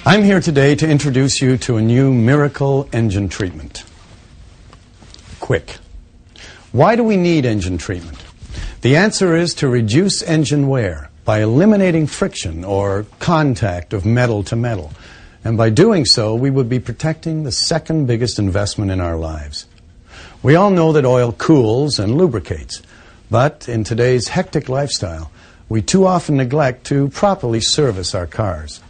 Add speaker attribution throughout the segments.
Speaker 1: I'm here today to introduce you to a new miracle engine treatment. Quick. Why do we need engine treatment? The answer is to reduce engine wear by eliminating friction or contact of metal to metal. And by doing so, we would be protecting the second biggest investment in our lives. We all know that oil cools and lubricates, but in today's hectic lifestyle, we too often neglect to properly service our cars.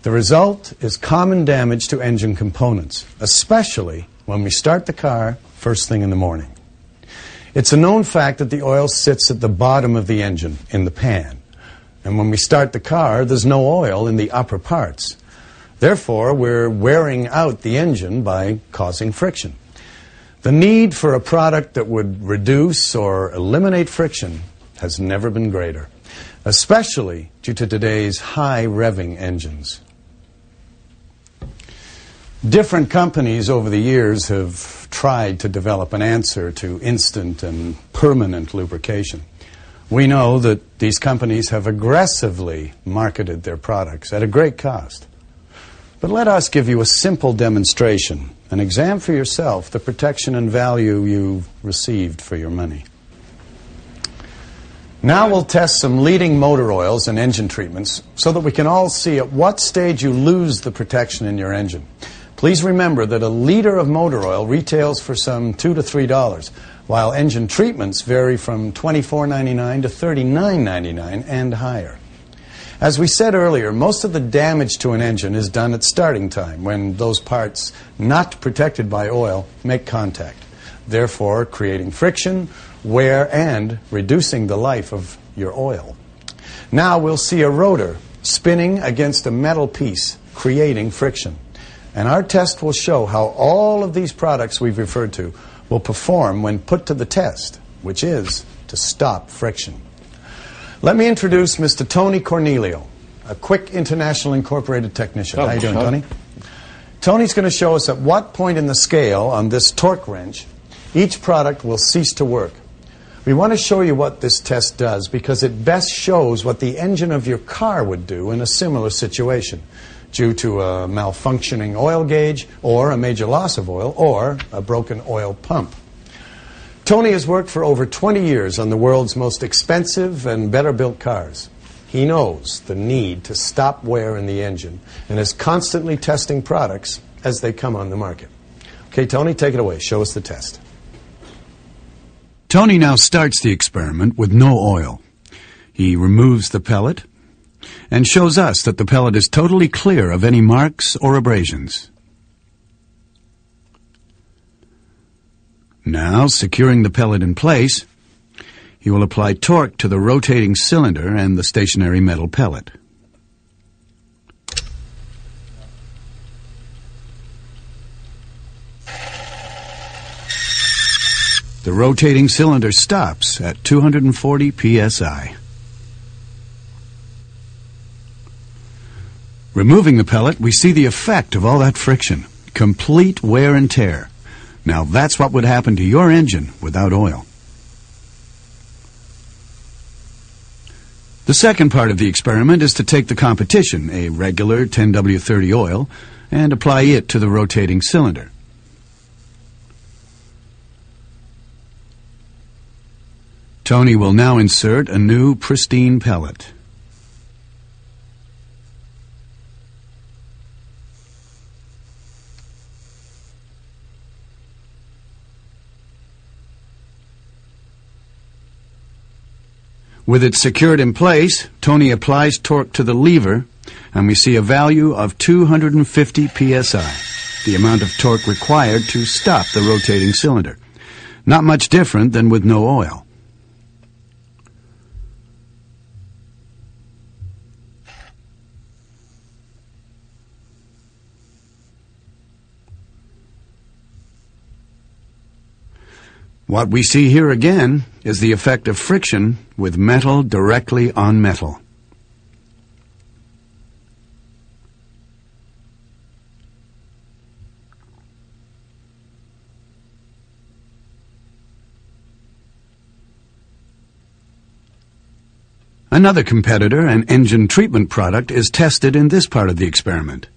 Speaker 1: The result is common damage to engine components, especially when we start the car first thing in the morning. It's a known fact that the oil sits at the bottom of the engine, in the pan. And when we start the car, there's no oil in the upper parts. Therefore, we're wearing out the engine by causing friction. The need for a product that would reduce or eliminate friction has never been greater, especially due to today's high revving engines. Different companies over the years have tried to develop an answer to instant and permanent lubrication. We know that these companies have aggressively marketed their products at a great cost. But let us give you a simple demonstration and examine for yourself the protection and value you've received for your money. Now we'll test some leading motor oils and engine treatments so that we can all see at what stage you lose the protection in your engine. Please remember that a liter of motor oil retails for some $2 to $3, while engine treatments vary from $24.99 to $39.99 and higher. As we said earlier, most of the damage to an engine is done at starting time, when those parts not protected by oil make contact, therefore creating friction, wear, and reducing the life of your oil. Now we'll see a rotor spinning against a metal piece, creating friction. And our test will show how all of these products we've referred to will perform when put to the test, which is to stop friction. Let me introduce Mr. Tony Cornelio, a Quick International Incorporated technician. How you doing, Tony? Tony's going to show us at what point in the scale on this torque wrench each product will cease to work. We want to show you what this test does because it best shows what the engine of your car would do in a similar situation, due to a malfunctioning oil gauge or a major loss of oil or a broken oil pump. Tony has worked for over 20 years on the world's most expensive and better built cars. He knows the need to stop wear in the engine and is constantly testing products as they come on the market. Okay, Tony, take it away. Show us the test. Tony now starts the experiment with no oil. He removes the pellet and shows us that the pellet is totally clear of any marks or abrasions. Now, securing the pellet in place, he will apply torque to the rotating cylinder and the stationary metal pellet. The rotating cylinder stops at 240 psi. Removing the pellet, we see the effect of all that friction. Complete wear and tear. Now that's what would happen to your engine without oil. The second part of the experiment is to take the competition, a regular 10W30 oil, and apply it to the rotating cylinder. Tony will now insert a new pristine pellet. With it secured in place, Tony applies torque to the lever, and we see a value of 250 psi, the amount of torque required to stop the rotating cylinder. Not much different than with no oil. What we see here again is the effect of friction with metal directly on metal. Another competitor, an engine treatment product, is tested in this part of the experiment.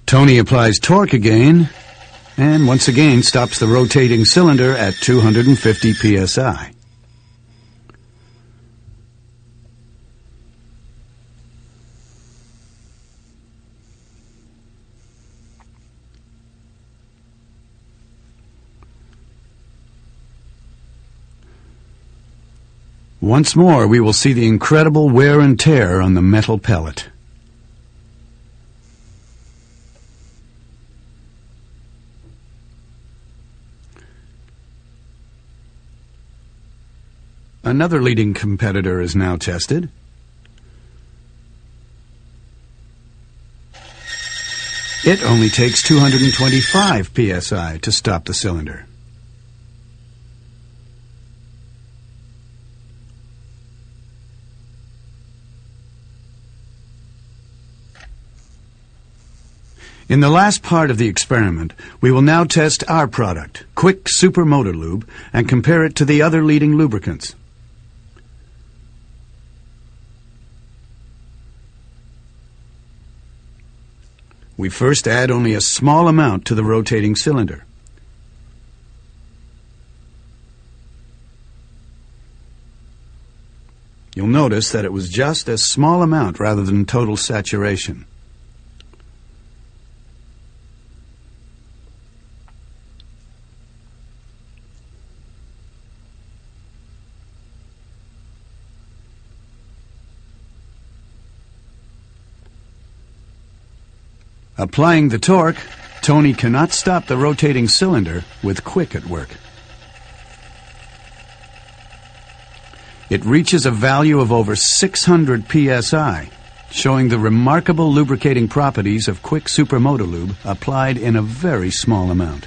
Speaker 1: Tony applies torque again, and once again stops the rotating cylinder at 250 psi. Once more, we will see the incredible wear and tear on the metal pellet. Another leading competitor is now tested. It only takes 225 psi to stop the cylinder. In the last part of the experiment, we will now test our product, Quick Super Motor Lube, and compare it to the other leading lubricants. We first add only a small amount to the rotating cylinder. You'll notice that it was just a small amount rather than total saturation. Applying the torque, Tony cannot stop the rotating cylinder with Quick at work. It reaches a value of over 600 psi, showing the remarkable lubricating properties of Quick Super Motor Lube applied in a very small amount.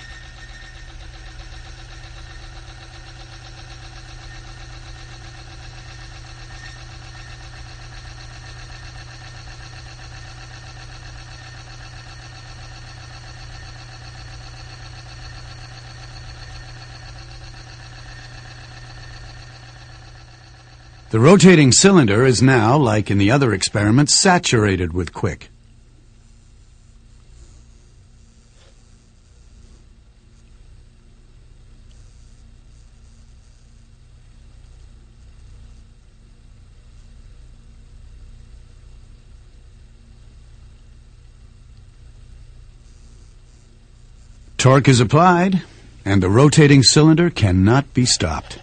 Speaker 1: The rotating cylinder is now, like in the other experiments, saturated with Quick. Torque is applied, and the rotating cylinder cannot be stopped.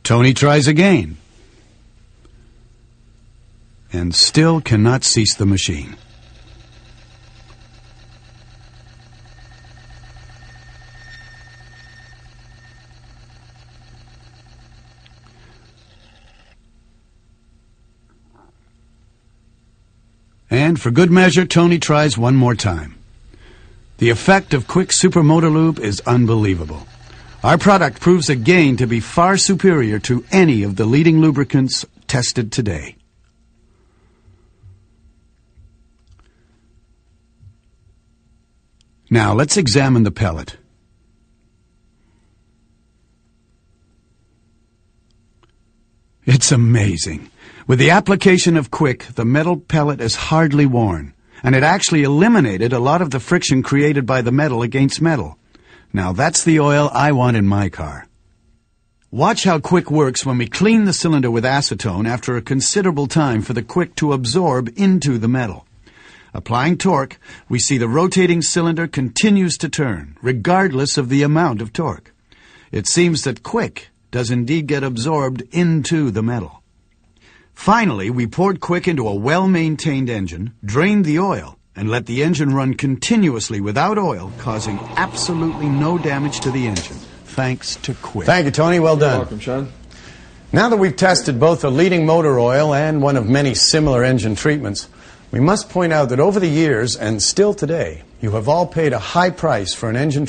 Speaker 1: Tony tries again, and still cannot cease the machine. And for good measure, Tony tries one more time. The effect of Quick Super Motor Lube is unbelievable. Our product proves again to be far superior to any of the leading lubricants tested today. Now let's examine the pellet. It's amazing. With the application of Quick, the metal pellet is hardly worn, and it actually eliminated a lot of the friction created by the metal against metal. Now that's the oil I want in my car. Watch how Quick works when we clean the cylinder with acetone after a considerable time for the Quick to absorb into the metal. Applying torque, we see the rotating cylinder continues to turn, regardless of the amount of torque. It seems that Quick does indeed get absorbed into the metal. Finally, we poured Quick into a well-maintained engine, drained the oil, and let the engine run continuously without oil, causing absolutely no damage to the engine, thanks to Quick. Thank you, Tony. Well done.
Speaker 2: You're welcome, Sean.
Speaker 1: Now that we've tested both a leading motor oil and one of many similar engine treatments, We must point out that over the years, and still today, you have all paid a high price for an engine